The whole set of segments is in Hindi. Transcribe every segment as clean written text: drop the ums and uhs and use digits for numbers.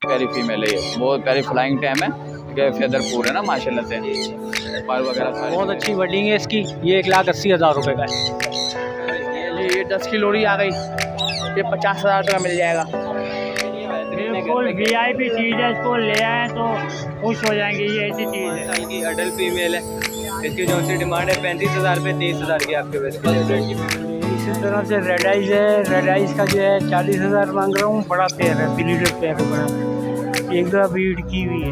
प्यारी फीमेल है ये, बहुत प्यारी फ्लाइंग टाइम है, फेदर पूरे है ना माशाल्लाह से, पर वगैरह बहुत अच्छी बडिंग है इसकी। ये 1,80,000 रुपये का है। ये 10 की लोरी आ गई, ये 50,000 रुपये का मिल जाएगा। बिल्कुल VIP चीज़ है, इसको ले आए तो खुश हो जाएंगे। ये ऐसी चीज़ है। साल की अडल्ट फीमेल है, इसकी जो सी डिमांड है 35,000 रुपये 30,000 की आपके पास। इसी तरह से रेड आइज है। रेड आइज का जो है 40,000 मांग रहा हूँ। बड़ा पेयर है, ब्रीडर पेयर है बड़ा, एक दो ब्रीड की हुई है।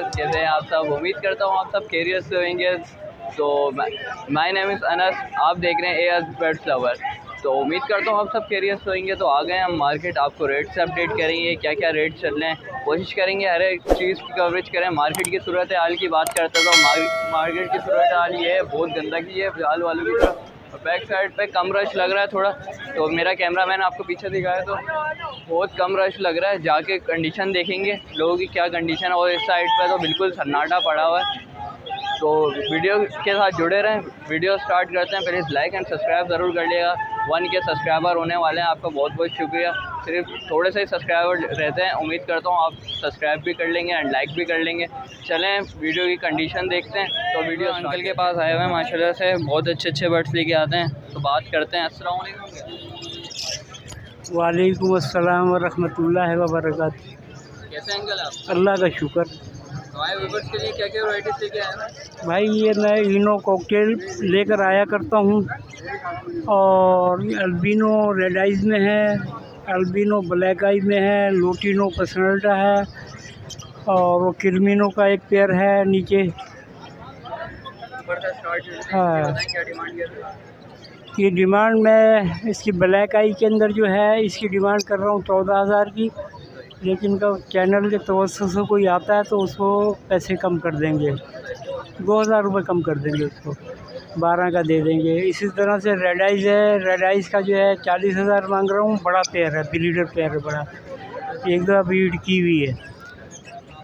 कैसे हैं आप सब? उम्मीद करता हूँ आप सब खैरियत से होंगे। तो माय नेम इज़ अनस, आप देख रहे हैं एयर्स पेट्स लवर। तो उम्मीद करता हूँ आप सब खैरियत से होंगे। तो आ गए हम मार्केट, आपको रेट से अपडेट करेंगे, क्या क्या रेट चल रहे हैं, कोशिश करेंगे हर एक चीज़ की कवरेज करें। मार्केट की सूरत हाल की बात करता तो मार्केट की सूरत हाल ये है, बहुत गंदगी है फिलहाल वालों की तरफ। बैक साइड पे कम रश लग रहा है थोड़ा, तो मेरा कैमरामैन आपको पीछे दिखाया तो बहुत कम रश लग रहा है। जाके कंडीशन देखेंगे लोगों की क्या कंडीशन है, और इस साइड पे तो बिल्कुल सन्नाटा पड़ा हुआ है। तो वीडियो के साथ जुड़े रहें। वीडियो स्टार्ट करते हैं, प्लीज़ लाइक एंड सब्सक्राइब ज़रूर कर लिएगा। 1 के सब्सक्राइबर होने वाले हैं, आपका बहुत बहुत शुक्रिया। सिर्फ थोड़े से ही सब्सक्राइबर रहते हैं, उम्मीद करता हूँ आप सब्सक्राइब भी कर लेंगे एंड लाइक भी कर लेंगे। चलें वीडियो की कंडीशन देखते हैं। तो वीडियो अंकल के पास आए हुए हैं माशाल्लाह से, बहुत अच्छे अच्छे बर्ड्स लेके आते हैं, तो बात करते हैं। अस्सलाम वालेकुम। वालेकुम अस्सलाम व रहमतुल्लाहि व बरकातहू। कैसे अंकल आप? अल्लाह का शुक्र। हमारे व्यूअर्स के लिए क्या क्या वैराइटीज़ लेके आए हैं? भाई ये मैं इनो कॉकटेल लेकर आया करता हूँ, और अल्बिनो रेड आइज में है, अल्बिनो ब्लैक आइज में है, लोटिनो पर्सनल्टा है, और वो किरमिनो का एक पेयर है नीचे। हाँ, ये डिमांड मैं इसकी ब्लैक आई के अंदर जो है इसकी डिमांड कर रहा हूँ 14,000 की, लेकिन का चैनल के तवज्जो से कोई आता है तो उसको पैसे कम कर देंगे, 2,000 रुपये कम कर देंगे, उसको 12 का दे देंगे। इसी तरह से रेड आइज है। रेड आइज का जो है 40,000 मांग रहा हूँ। बड़ा पेयर है, ब्रीडर पेयर है बड़ा, एक दो ब्रीड की हुई है।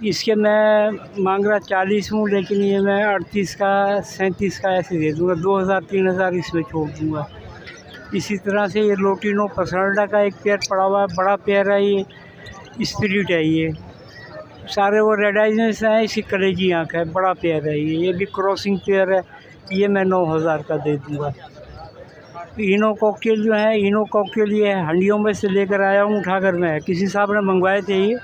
इसके मैं मांग रहा 40 हूँ, लेकिन ये मैं 38 का 37 का ऐसे दे दूँगा, 2,000-3,000 इसमें छोड़ दूँगा। इसी तरह से ये लोटिनो पर्सनल्टा का एक पेयर पड़ा हुआ है, बड़ा पेयर है, ये स्पिरिट है। ये सारे वो रेड आइज से हैं, इसकी कलेजी आँख है, बड़ा पेयर है ये भी क्रॉसिंग पेयर है। ये मैं 9,000 का दे दूँगा। इनो कॉकटेल जो है, इनो कॉकटेल ये हंडियों में से लेकर आया हूँ, उठाकर मैं, किसी साहब ने मंगवाए थे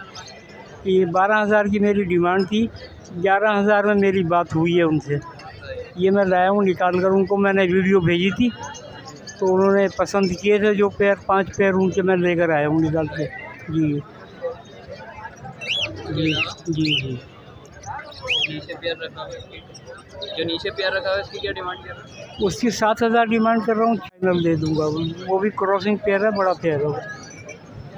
ये 12,000 की मेरी डिमांड थी, 11,000 में मेरी बात हुई है उनसे। ये मैं लाया हूँ निकाल कर, उनको मैंने वीडियो भेजी थी तो उन्होंने पसंद किए थे जो पेयर, 5 पेयर उनके मैं लेकर आया हूँ निकाल के। जी जी जी जी। नीचे पेयर रखा हुआ है, जो नीचे पेयर रखा हुआ है इसकी क्या डिमांड कर रहे हैं? उसकी 7,000 डिमांड कर रहा हूँ, फाइनल दे दूँगा। वो भी क्रॉसिंग पेयर है, बड़ा पेयर है।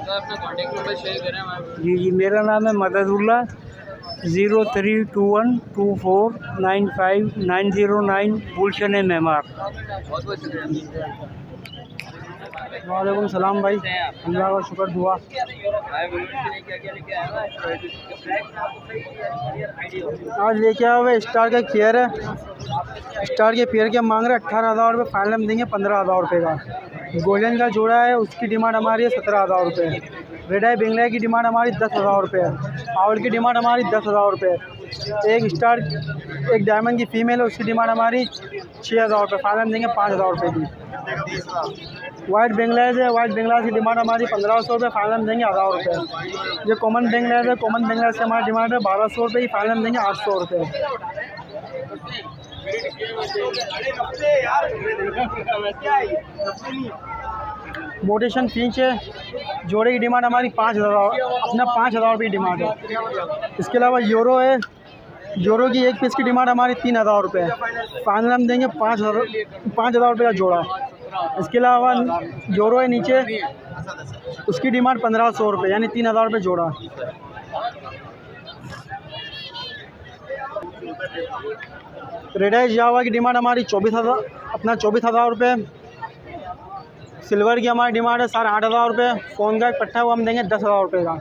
तो अपना कॉन्टेक्ट नंबर शेयर करें हमारे। जी जी, मेरा नाम है मददुल्ला, 0321249590 गुलशन मेमार। बहुत बहुत शुक्रिया। वालेकुम सलाम भाई, अल्लाह का शुक्र दुआ। आज लेके आया हुआ स्टार का केयर है। स्टार के पेयर के मांग रहे 18,000 रुपये, फाइनल में देंगे 15,000 रुपये का। गोल्डन का जोड़ा है, उसकी डिमांड हमारी है 17,000 रुपये। रेड आई बेंगला की डिमांड हमारी 10,000 रुपये है। आउल की डिमांड हमारी 10,000 रुपये। एक स्टार एक डायमंड की फ़ीमेल है, उसकी डिमांड हमारी 6,000 रुपये, फाइनल में देंगे 5,000 रुपये की। वाइट बेंगलाज है, वाइट बेंगलाज की डिमांड हमारी 1,500 रुपये, फाइनल में देंगे 1,000 रुपये। जो कॉमन बेंगलाज है, कॉमन बेंगलाज की हमारी डिमांड है 1,200 रुपये की, फाइनल में देंगे 800 रुपये। मोटेशन फिंच है, जोड़े की डिमांड हमारी 5,000, अपना 5,000 रुपये की डिमांड है। इसके अलावा यूरो है, जोरो की एक पीस की डिमांड हमारी 3,000 रुपये, फाइनल हम देंगे 5,000 रुपये का जोड़ा। इसके अलावा जोरो है नीचे, उसकी डिमांड 1,500 रुपये, यानी 3,000 रुपये जोड़ा। रेड आई जावा की डिमांड हमारी 24,000, अपना 24,000 रुपये। सिल्वर की हमारी डिमांड है 8,500 रुपये। फ़ोन का एक पट्टा है वो हम देंगे 10,000 रुपये का।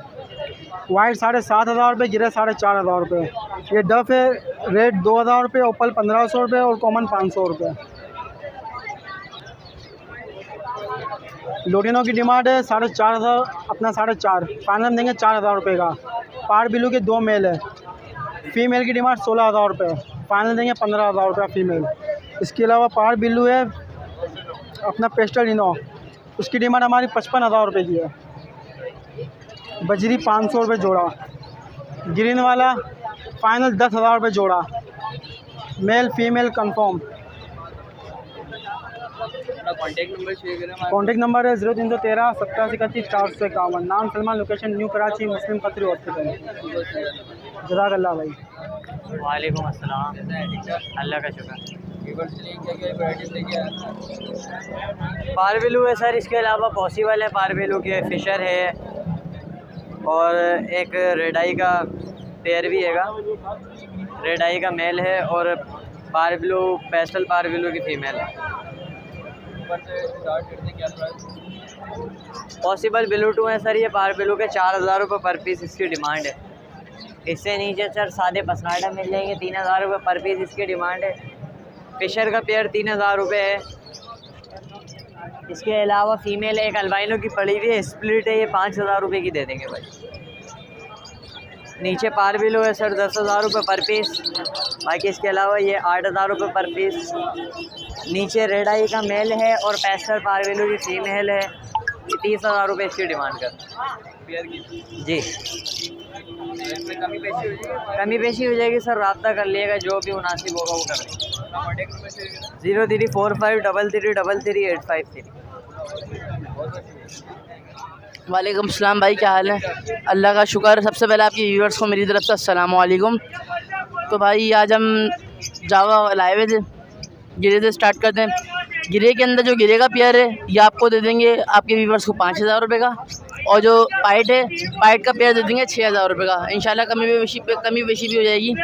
वाइट 7,500 रुपये, गिरे 4,500 रुपये। ये डफ है, रेड 2,000 रुपये, ओपल 1,500 रुपये और कॉमन 500 रुपये। लोटिनो की डिमांड है 4,500, अपना 4,500, फाइनल देंगे 4,000 रुपये का। पार बिल्लू के 2 मेल है। फ़ीमेल की डिमांड 16,000 रुपये, फाइनल देंगे 15,000 रुपये फ़ीमेल। इसके अलावा पार बिल्लू है अपना पेस्टल इनो, उसकी डिमांड हमारी 55,000 रुपये की है। बजरी 500 रुपये जोड़ा। ग्रीन वाला फाइनल 10,000 रुपये जोड़ा, male female confirm. Contact number share करें। कॉन्टैक्ट नंबर है 0313 8731 451। नाम सलमान, लोकेशन न्यू कराची, मुस्लिम कतरी हॉस्पिटल। जज़ाकल्लाह भाई। वालेकुम अस्सलाम, अल्लाह का शुक्र। पारवेलू है सर, इसके अलावा पॉसिबल है पारवेलू के, फिशर है और एक रेड आई का पेयर भी हैगा। रेड आई का मेल है और पारवेलू पेस्टल पारवेलू की फ़ीमेल है। पॉसिबल बिलू टू है सर, ये पारवेलू के 4,000 रुपये पर पीस इसकी डिमांड है। इससे नीचे सर सादे पसनाडा मिल जाएंगे 3,000 रुपये पर पीस इसकी डिमांड है। फिशर का पेयर 3,000 रुपये है। इसके अलावा फ़ीमेल एक अल्बाइनो की पड़ी हुई है, स्प्लिट है, ये 5,000 रुपये की दे देंगे भाई। नीचे पारवेलू है सर 10,000 रुपये पर पीस। बाकी इसके अलावा ये 8,000 रुपये पर पीस। नीचे रेड आई का मेल है और पेस्टल पारवेलू की फ़ीमेल है, ये 30,000 रुपये इसकी डिमांड कर जी। कमी पेशी हो जाएगी सर, रब्ता कर लिएगा, जो भी मुनासिब होगा वो कर लेंगे। 0345 3333 853। वालेकुम सलाम भाई, क्या हाल है? अल्लाह का शुक्र। सबसे पहले आपके व्यूअर्स को मेरी तरफ से अस्सलाम वालेकुम। तो भाई आज हम जावा लाए हुए थे, गिरे से स्टार्ट करते हैं। गिरे के अंदर जो गिरे का पेयर है ये आपको दे देंगे आपके व्यूअर्स को 5,000 रुपये का, और जो पाइट है पाइट का पेयर दे देंगे 6,000 रुपये का। इंशाल्लाह कमी बेशी भी हो जाएगी।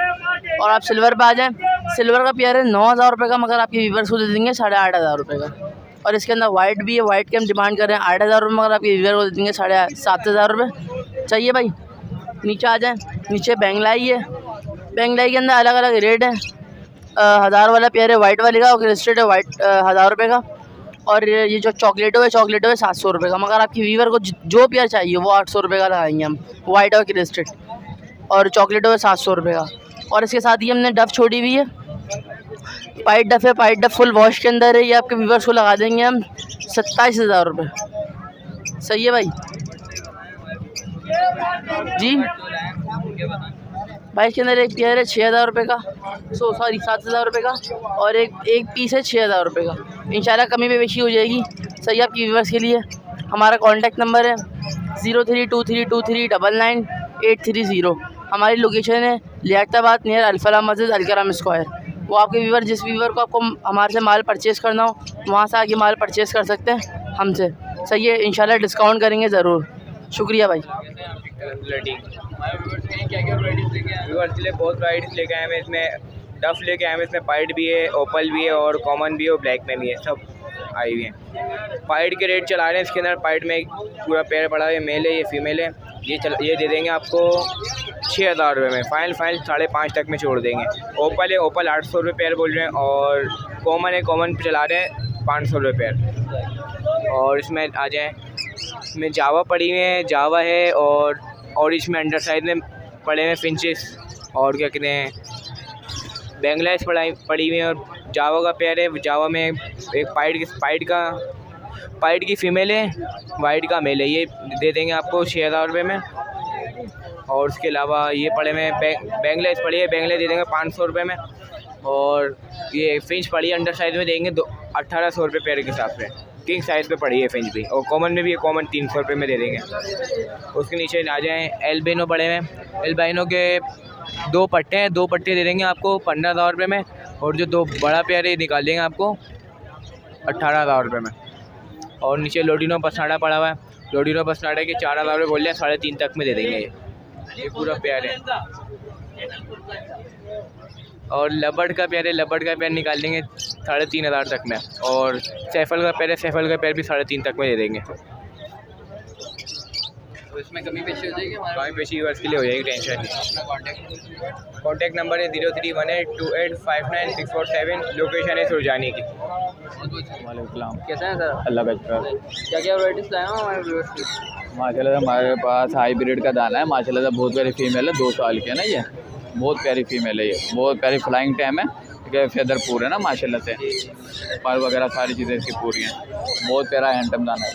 और आप सिल्वर पे आ जाएँ, सिल्वर का पेयर है 9,000 रुपये का, मगर आपके व्यूअर्स को दे देंगे 8,500 रुपये का। और इसके अंदर वाइट भी है, वाइट के हम डिमांड कर रहे हैं 8,000 रुपये, मगर आपके व्यूअर को दे देंगे 7,500 रुपये। चाहिए भाई? नीचे आ जाएँ। नीचे बैंगलाई है, बैंगलाई के अंदर अलग अलग रेट है। 1,000 वाला पेयर है वाइट वाले का, और क्रिस्टेड है वाइट 1,000 रुपये का। और ये जो चॉकलेटो है 700 रुपये का, मगर आपकी व्यूअर को जो पेयर चाहिए वो 800 रुपये का लगाएंगे हम, वाइट और क्रिस्टेड। और चॉकलेटो है 700 रुपये का। और इसके साथ ही हमने डफ छोड़ी हुई है, पाइट डफ है, पाइट डफ फुल वॉश के अंदर है, ये आपके व्यूअर्स को लगा देंगे हम 27,000 रुपये। सही है भाई जी। भाई इसके अंदर एक पेयर है 6,000 रुपये का, 7,000 रुपये का, और एक पीस है 6,000 रुपये का। इंशाल्लाह कमी पे बेशी हो जाएगी। सही आपकी व्यूअर्स के लिए। हमारा कॉन्टैक्ट नंबर है 0323299830। हमारी लोकेशन है लियाकताबाद नियर अल्फला मस्जिद अलकरम स्क्वायर। वो आपके व्यूअर जिस व्यूअर को आपको हमारे से माल परचेज़ करना हो वहाँ से आके माल परचेज़ कर सकते हैं हमसे। सही है, इंशाल्लाह डिस्काउंट करेंगे ज़रूर। शुक्रिया भाई। व्यूअर्स के लिए बहुत वैराइटीज़ लेके आए हैं। इसमें डफ लेके आए हैं, इसमें पाइट भी है, ओपल भी है, और कॉमन भी है, और ब्लैक में भी है, सब आई हुई हैं। पाइट के रेट चला रहे हैं। इसके अंदर पाइट में पूरा पेयर पड़ा है, ये मेल है ये फीमेल है। ये दे देंगे आपको 6,000 रुपये में, फाइनल 5,500 तक में छोड़ देंगे। ओपल है, ओपल 800 रुपये पेयर बोल रहे हैं, और कॉमन है, कॉमन पे चला रहे हैं 500 रुपये पेयर। और इसमें आ जाएँ, इसमें जावा पड़ी हुई है, जावा है, और इसमें अंडर साइज में पड़े हुए फिंचेस, और क्या कहते हैं बैंगलाइस पड़ी हुई है। और जावा का पेयर है, जावा में एक पाइट की फ़ीमेल है, वाइट का मेल है, ये दे देंगे आपको 6,000 रुपये में। और उसके अलावा ये पड़े में बैंगलाइस पड़ी है, बैंगलाइस दे देंगे 500 रुपये में। और ये फिंच पड़ी है अंडर साइज में, देंगे 1,800 रुपये पेयर के हिसाब से। किंग साइज़ पे पड़ी है फिंच भी, और कॉमन में भी है, कॉमन 300 रुपये में दे देंगे। उसके नीचे आ जाएँ एल्बिनो पड़े हैं, एल्बिनो के 2 पट्टे हैं, 2 पट्टे दे देंगे आपको 15,000 रुपये में। और जो 2 बड़ा पेयर है निकाल देंगे आपको 18,000 रुपये में। और नीचे लोडिनो पसनाडा पड़ा हुआ है, लोडिनो पसनाडा के 4,000 रुपये बोल रहे हैं, 3.5 तक में दे देंगे। ये पूरा पेयर है। और लबड़ का पेयर है, लबड़ का पेयर निकाल देंगे 3,500 तक में। और सैफल का पेयर है, सैफल का पेयर भी 3.5 तक में दे देंगे। तो इसमें कमी पेशी हो जाएगी हमारे कमी पेशी व्यूअर्स के लिए हो जाएगी, टेंशन नहीं। कॉन्टैक्ट नंबर है 0318285964 लोकेशन है सुरजानी की। वालेकुम। कैसे हैं सर? अल्लाह का शुक्र। क्या क्या वैराइटीज़ लाए हो हमारे व्यूअर्स की? माशाल्लाह से हमारे पास हाईब्रिड का दाना है, माशाल्लाह से बहुत प्यारी फीमेल है, 2 साल की है ना, ये बहुत प्यारी फीमेल है, ये बहुत प्यारी फ्लाइंग टाइम है, ठीक है, फेदर पूरे है ना माशाल्लाह से, पर वगैरह सारी चीज़ें इसकी पूरी हैं, बहुत प्यारा हैंडम दाना है।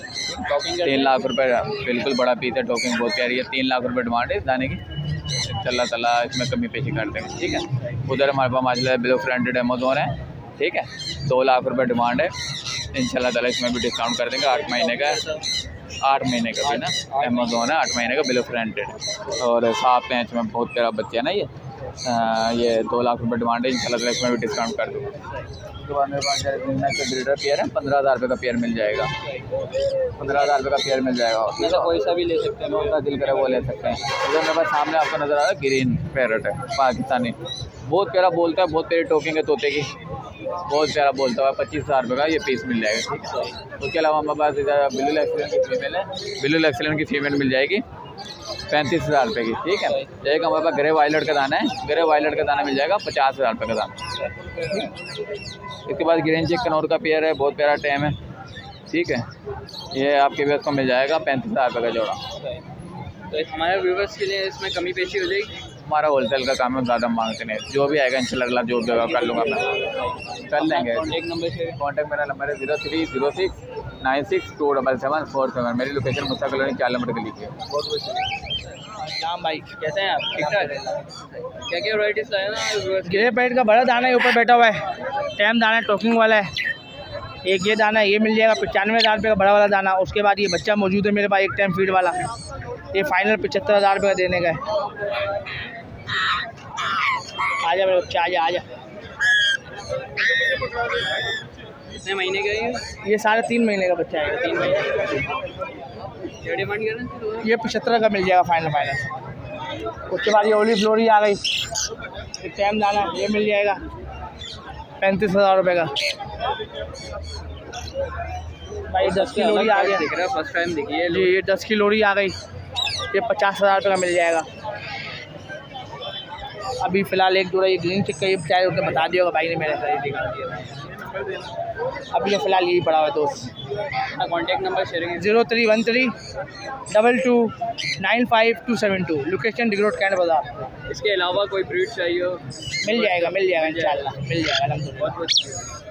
3 लाख रुपए बिल्कुल बड़ा पीस है, टॉकिंग बहुत प्यारी है, 3 लाख रुपए डिमांड है इस दाने की, अल्लाह ताला इसमें कमी पेशी कर देंगे, ठीक है। उधर हमारे पास माशाल्लाह ब्लू फ्रंटेड अमेज़ॉन है, ठीक है, 2 लाख रुपए डिमांड है, इंशाल्लाह ताला इसमें भी डिस्काउंट कर देंगे। 8 महीने का 8 महीने का भी ना अमेज़ॉन है, 8 महीने का ब्लू फ्रंटेड, और 7 पैंच में बहुत प्यारा बच्चा है ना, ये 2 लाख रुपए डिमांड है, इंशाल्लाह ताला इसमें भी डिस्काउंट कर दूँगा। उसके बाद मेरे पास ब्रीडर पेयर है, 15,000 रुपये का पेयर मिल जाएगा, 15,000 रुपये का पेयर मिल जाएगा, उसमें से कोई सा भी ले सकते हैं, उनका दिल करे वो ले सकते हैं। इधर मेरे पास सामने आपको नज़र आ रहा है ग्रीन पैरट है, पाकिस्तानी, बहुत प्यारा बोलता है, बहुत प्यारी टोकिंग है तोते की, बहुत प्यारा बोलता है, 25,000 रुपये का ये पीस मिल जाएगा, ठीक है। उसके अलावा हमारे पास इधर बिल्लू एक्सीलेंट की फीमेल है, बिल्लू एक्सीलेंट की फीमेल मिल जाएगी 35,000 रुपये की, ठीक है। एक हमारे पास ग्रे वायलेट का दाना है, ग्रे वायलेट का दाना मिल जाएगा 50,000 रुपये का दाना। इसके बाद ग्रीन चेक कनौर का पेयर है, बहुत प्यारा टाइम है, ठीक है, ये आपके बेस को मिल जाएगा 35,000 रुपये का जोड़ा। तो हमारे व्यूवर्स के लिए इसमें कमी पेशी हो जाएगी। हमारा होलसेल का काम है, ज़्यादा मांगते नहीं, जो भी आएगा इंशाल्लाह जो भी होगा कर लूँगा मैं, कर लेंगे। एक नंबर से कॉन्टैक्ट मेरा नंबर है 030696277747, मेरी लोकेशन मुस्ता कॉलोनी 4 नंबर के लीजिए। बहुत बहुत नाम भाई, कैसे हैं आप? ठीक ठाक। क्या क्या वैराइटीज़ लाए ना व्यूअर्स? ग्रे पैड का बड़ा दाना है, ऊपर बैठा हुआ है, टैम दाना टॉकिंग वाला है, एक ये दाना ये मिल जाएगा 95,000 रुपये का बड़ा वाला दाना। उसके बाद ये बच्चा मौजूद है मेरे पास, एक टाइम फीड वाला, ये फाइनल 75,000 रुपये का देने का है। आजा मेरे बच्चा, आजा आजा। कितने महीने का है ये 3.5 महीने का बच्चा है, 3 महीने। क्या डिमांड कर रहे हैं? ये 75 का मिल जाएगा फाइनल। उसके बाद ये ओली फ्लोरी आ गई, एक टाइम दाना ये मिल जाएगा 35,000 रुपये का। भाई 10 की लोरी आ गया, दिख रहा है, फर्स्ट टाइम दिखी है जी, ये 10 की लोरी आ गई, ये 50,000 रुपये का मिल जाएगा। अभी फ़िलहाल एक जोड़ा ये ग्रीन चिक का ये चाहे उसने बता दिया होगा भाई ने, मेरे साथ दिखा दिया। अभी तो फ़िलहाल यही पड़ा हुआ है दोस्त। कॉन्टैक्ट नंबर शेयरिंग 0313229572, लोकेशन डिग रोड कैंट बाज़ार। इसके अलावा कोई ब्रीड चाहिए हो? मिल जाएगा इंशाल्लाह, मिल जाएगा अलहम्दुलिल्लाह। बहुत बहुत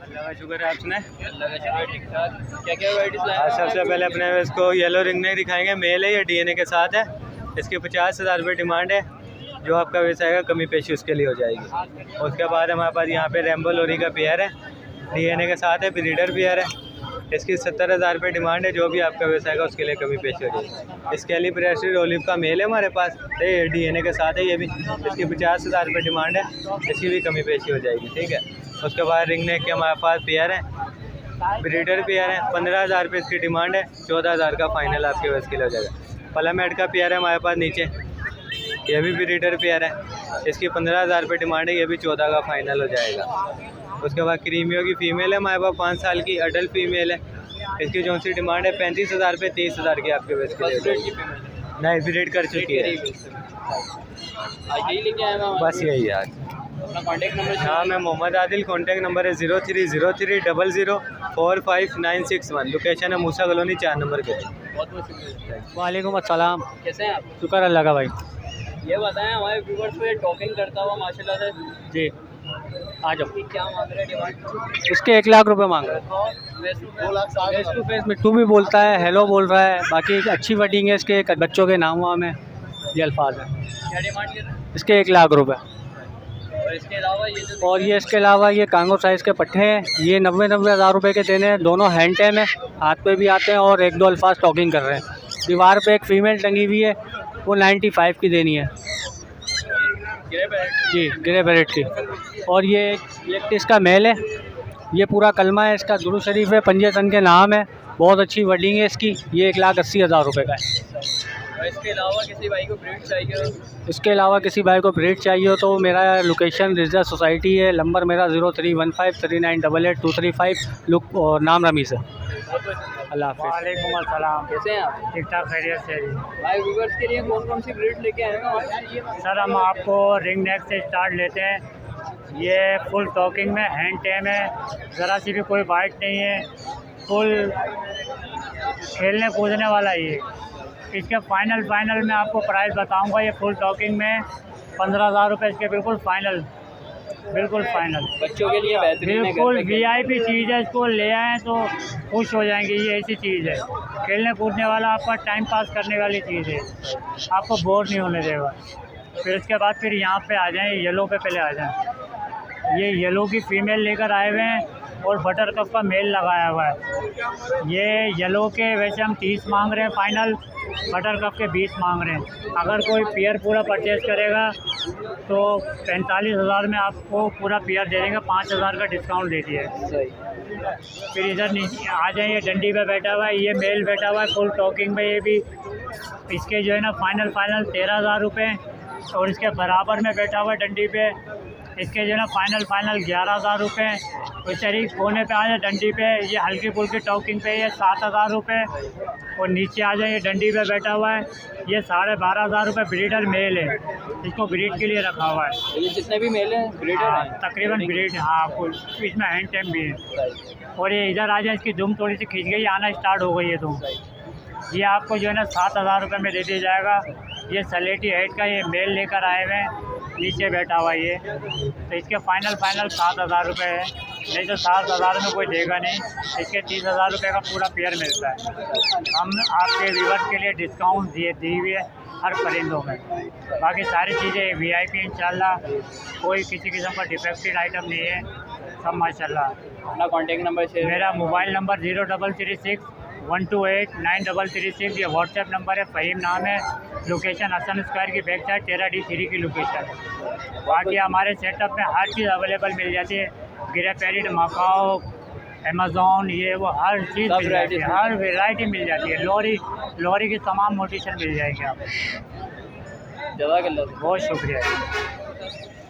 अल्लाह का शुक्र है आपने। अल्लाह का शुक्र, ठीक ठाक। क्या क्या वैराइटीज़ लाए? आज सबसे पहले अपने इसको येलो रिंग नेक दिखाएंगे, मेल है, ये DNA के साथ है, इसकी 50,000 रुपये डिमांड है, जो आपका वैसा आएगा कमी पेशी उसके लिए हो जाएगी। उसके बाद हमारे पास यहाँ पे रेम्बो लोरी का पेयर है, DNA के साथ है, ब्रीडर पेयर है, इसकी 70,000 रुपये डिमांड है, जो भी आपका वैसा आएगा उसके लिए कमी पेशी हो जाएगी। इसके लिए ब्रेस्टेड ओलिव का मेल है हमारे पास, ये DNA के साथ है, ये भी इसकी 50,000 रुपये डिमांड है, इसकी भी कमी पेशी हो जाएगी, ठीक है। उसके बाद रिंग नेक के हमारे पास पेयर है, ब्रीडर पेयर है, 15,000 रुपये इसकी डिमांड है, 14,000 का फाइनल आपके वैस के लिए हो जाएगा। पलामेट का पेयर है हमारे पास नीचे, ये भी ब्रीडर पेयर है, इसकी 15,000 रुपये डिमांड है, ये भी 14 का फाइनल हो जाएगा। उसके बाद क्रीमियो की फ़ीमेल है हमारे पास, 5 साल की अडल्ट फीमेल है, इसकी जो सी डिमांड है 35,000 रुपये, 23,000 की आपके वैस के लिए नहीं ब्रीड कर चुकी है। यही लेके आए हैं बस यही है आज। अपना कॉन्टैक्ट नंबर? हाँ, मैं मोहम्मद आदिल, कॉन्टैक्ट नंबर है 030300045961, लोकेशन है मूसा कॉलोनी 4 नंबर के। बहुत बहुत शुक्रिया। वालेकुम अस्सलाम। कैसे हैं आप? शुक्र अल्लाह का भाई। ये बताएं हमारे व्यूवर्स को, ये टॉकिंग करता हुआ माशाल्लाह से, जी आ जाओ। क्या मांग रहे हैं डिमांड? इसके 1 लाख रुपए मांग रहे हैं। फेस टू फेस मिट्टू भी बोलता है, हेलो बोल रहा है, बाकी एक अच्छी वर्डिंग है इसके, बच्चों के नाम वाम है, ये अल्फाज है। क्या डिमांड कर रहे हैं? इसके 1 लाख रुपए। और इसके अलावा इसके अलावा ये कांगो साइज़ के पट्टे हैं, ये 90-90 हज़ार रुपये के देने हैं, दोनों हैंड टेम है, हाथ पे भी आते हैं और 1-2 अल्फाज टॉकिंग कर रहे हैं। दीवार पे एक फ़ीमेल टंगी हुई है, वो 95 की देनी है जी, ग्रे पैरेट की। और ये इसका मेल है, ये पूरा कलमा है इसका, दुरूद शरीफ है, पंजे तन के नाम है, बहुत अच्छी वर्डिंग है इसकी, ये 1,80,000 रुपये का है। और इसके अलावा किसी भाई को ब्रीड चाहिए हो? इसके अलावा किसी भाई को ब्रीड चाहिए हो तो मेरा लोकेशन रिजर्व सोसाइटी है, नंबर मेरा 03153988 235, लुक और नाम रमीज़ है। अल्लाह हाफ़िज़। वालेकुम अस्सलाम। कैसे हैं आप? ठीक ठाक खैरियत से जी। भाई व्यूवर्स के लिए कौन कौन सी ब्रीड लेके आए हैं आप? सर हम आपको रिंग नेक से स्टार्ट लेते हैं। ये फुल टॉकिंग में हैंड टेम है, ज़रा सी भी कोई बाइट नहीं है, फुल खेलने कूदने वाला ये। इसके फाइनल में आपको प्राइस बताऊंगा। ये फुल टॉकिंग में 15,000 रुपये इसके बिल्कुल फाइनल। बच्चों के लिए बेहतरीन है, बिल्कुल घर पे VIP चीज़ है। इसको ले आएँ तो खुश हो जाएंगे। ये ऐसी चीज़ है, खेलने कूदने वाला, आपका टाइम पास करने वाली चीज़ है, आपको बोर नहीं होने देगा। फिर इसके बाद फिर यहाँ पे आ जाएँ, येलो पे पहले आ जाएँ। ये येलो की फ़ीमेल लेकर आए हुए हैं और बटर कप का मेल लगाया हुआ है। ये येलो के वैसे हम 30 मांग रहे हैं फाइनल, बटर कप के 20 मांग रहे हैं। अगर कोई पेयर पूरा परचेज़ करेगा तो 45,000 में आपको पूरा पेयर दे देंगे, 5,000 का डिस्काउंट दे दिया है। सही। फिर इधर नीचे आ जाए, ये डंडी पे बैठा हुआ है, ये मेल बैठा हुआ है फुल टॉकिंग में। ये भी इसके जो है ना फाइनल 13,000 रुपये, और इसके बराबर में बैठा हुआ है डंडी पे, इसके जो है ना फाइनल 11,000 रुपये। और शरीक कोने पे आ जाए डंडी पे, ये हल्की फुल्की टॉकिंग पे, ये 7,000 रुपये। और नीचे आ जाए, ये डंडी पे बैठा हुआ है, ये 12,500 रुपये। ब्रीडर मेल है, इसको ब्रीड के लिए रखा हुआ है। ये जितने भी मेल हैं ब्रीडर हैं तकरीबन ब्रीड, हाँ फुल। इसमें हैंड टेम भी है। और ये इधर आ जाए, इसकी दुम थोड़ी सी खींच गई, आना स्टार्ट हो गई है दुम। ये आपको जो है ना 7,000 रुपये में दे दिया जाएगा। ये सलेटी हेड का ये मेल लेकर आए हुए हैं, नीचे बैठा हुआ ये, तो इसके फाइनल 7,000 रुपये है। नहीं तो 7,000 में कोई देगा नहीं। इसके 30,000 रुपये का पूरा पेयर मिलता है। हम आपके व्यूअर्स के लिए डिस्काउंट दी हुई है हर परिंदों में। बाकी सारी चीज़ें VIP इंशाल्लाह, कोई किसी किस्म का डिफेक्टेड आइटम नहीं है, सब माशाल्लाह। अपना कॉन्टेक्ट नंबर शेयर। मेरा मोबाइल नंबर 0336 128 9336, ये व्हाट्सएप नंबर है। फ़हीम नाम है। लोकेशन हसन स्क्वायर की बैक साइड 13D3 की लोकेशन। बाकी हमारे सेटअप में हर चीज़ अवेलेबल मिल जाती है। गिरा पैरिट, मकाओ, अमेज़ॉन, ये वो हर चीज़ मिल जाती है, हर वैरायटी मिल जाती है। लोरी की तमाम मोटिशन मिल जाएगी आपको। जज़ाकल्लाह। बहुत शुक्रिया।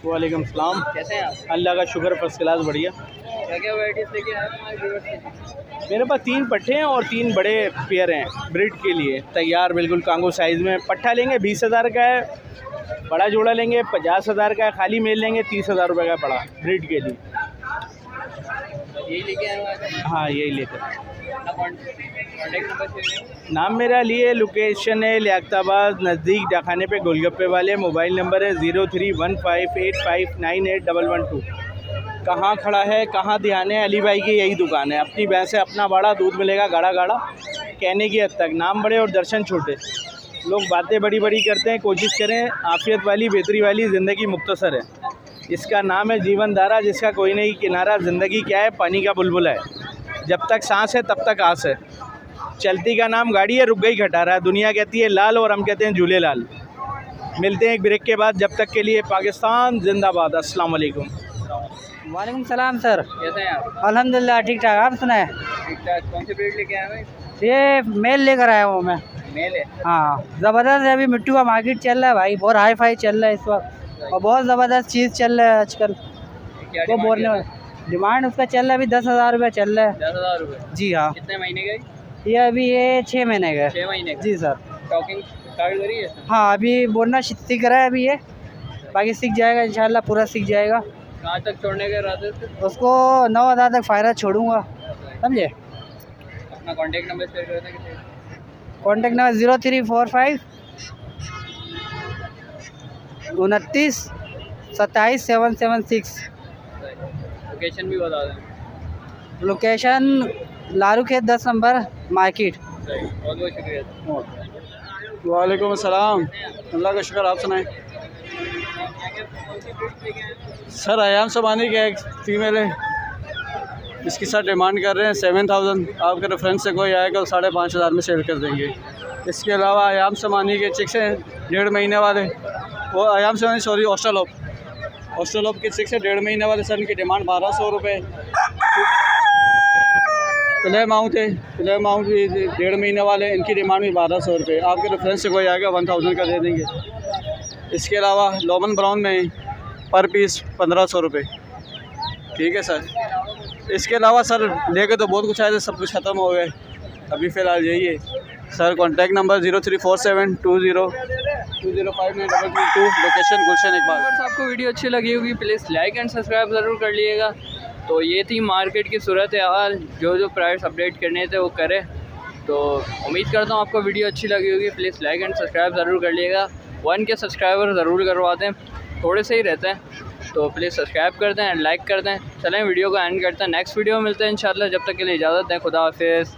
वालेकुम सलाम। कैसे हैं आप? अल्लाह का शुक्र, फर्स्ट क्लास, बढ़िया। क्या क्या वैराइटीज़ लेके आए हैं हमारे व्यूअर्स के लिए? मेरे पास 3 पट्ठे हैं और 3 बड़े पेयर हैं ब्रीड के लिए तैयार, बिल्कुल कांगो साइज़ में। पट्ठा लेंगे 20,000 का है, बड़ा जोड़ा लेंगे 50,000 का है, खाली मेल लेंगे 30,000 रुपये का पड़ा ब्रीड के लिए। यही लेके आए हैं आज? हाँ, यही लेकर। अपना कॉन्टेक्ट नंबर शेयर। नाम मेरा लिए, लोकेशन है लियाकताबाद नज़दीक डाखाने पे गोलगप्पे वाले। मोबाइल नंबर है 031585981112। कहाँ खड़ा है, कहाँ ध्यान है, अली भाई की यही दुकान है। अपनी भैंस है, अपना बाड़ा, दूध मिलेगा गाढ़ा गाढ़ा, कहने की हद तक। नाम बड़े और दर्शन छोटे। लोग बातें बड़ी बड़ी करते हैं, कोशिश करें आफियत वाली, बेहतरी वाली ज़िंदगी मुख्तसर है। इसका नाम है जीवन धारा, जिसका कोई नहीं किनारा। ज़िंदगी क्या है, पानी का बुलबुला है। जब तक सांस है तब तक आस है। चलती का नाम गाड़ी है, रुक गई खटारा है। दुनिया कहती है लाल और हम कहते हैं झूले लाल। मिलते हैं एक ब्रेक के बाद, जब तक के लिए पाकिस्तान जिंदाबाद। अस्सलाम वालेकुम। वालेकुम सलाम सर। कैसे हैं आप? अल्हम्दुलिल्लाह ठीक ठाक, आप सुनाए? ठीक ठाक। कौन सी ब्रीड लेके आए हैं? ये मेल लेकर आया हूँ मैं। मेल है। हाँ, ज़बरदस्त है। अभी मिट्टू का मार्केट चल रहा है भाई, बहुत हाई फाई चल रहा है इस वक्त, और बहुत ज़बरदस्त चीज़ चल रहा है आजकल। क्या वो बोलने वाला डिमांड उसका चल रहा है अभी 10,000 रुपये चल रहा है। 10,000 रुपये? जी हाँ। कितने महीने का? ये अभी ये 6 महीने का है। 6 महीने का? जी सर। टॉकिंग स्टार्ट करी है? हाँ, अभी बोलना सीख रहा है अभी ये, बाकी सीख जाएगा इंशाल्लाह, पूरा सीख जाएगा। कहाँ तक छोड़ने के इरादे से? उसको 9,000 तक फ़ायदा छोड़ूंगा, समझे। अपना कॉन्टेक्ट नंबर शेयर कर देंगे। Contact number 0345 29 27 776। लोकेशन भी बता दें। लोकेशन लारू खेत 10 नंबर मार्केट। बहुत बहुत शुक्रिया। वालेकुम अस्सलाम। अल्लाह का शुक्र, आप सुनाएं। सर आयाम सबानी का एक फ़ीमेल है, इसकी सर डिमांड कर रहे हैं 7,000। आपके रेफरेंस से कोई आएगा तो 5,500 में सेल कर देंगे। इसके अलावा आयाम समानी के चिक्स हैं 1.5 महीने वाले, वो आयाम समानी सॉरी ऑस्ट्रेलोप के चिक्स हैं 1.5 महीने वाले। सर इनकी डिमांड 1,200 रुपये। प्ले माउंट है, प्ले माउंट भी 1.5 महीने वाले, इनकी डिमांड भी 1,200 रुपये। आपके रेफरेंस से कोई आएगा 1,000 का दे देंगे। इसके अलावा लोमन ब्राउन में पर पीस 1,500 रुपये। ठीक है सर। इसके अलावा सर लेके तो बहुत कुछ आए थे, सब कुछ ख़त्म हो गए। अभी फ़िलहाल यही है सर। कॉन्टैक्ट नंबर 034720205922, लोकेशन गुलशन इकबाल। अगर आपको वीडियो अच्छी लगी होगी प्लीज़ लाइक एंड सब्सक्राइब ज़रूर कर लीजिएगा। तो ये थी मार्केट की सूरत हाल, जो प्राइस अपडेट करने थे वो करें। तो उम्मीद करता हूँ आपको वीडियो अच्छी लगी होगी। प्लीज़ लाइक एंड सब्सक्राइब ज़रूर कर लीजिएगा। 1 के सब्सक्राइबर ज़रूर करवा दें, थोड़े से ही रहते हैं, तो प्लीज़ सब्सक्राइब कर दें एंड लाइक कर दें। चलें वीडियो को एंड करते हैं, नेक्स्ट वीडियो में मिलते हैं इंशाल्लाह। जब तक के लिए इजाज़त दें, खुदा हाफिज़।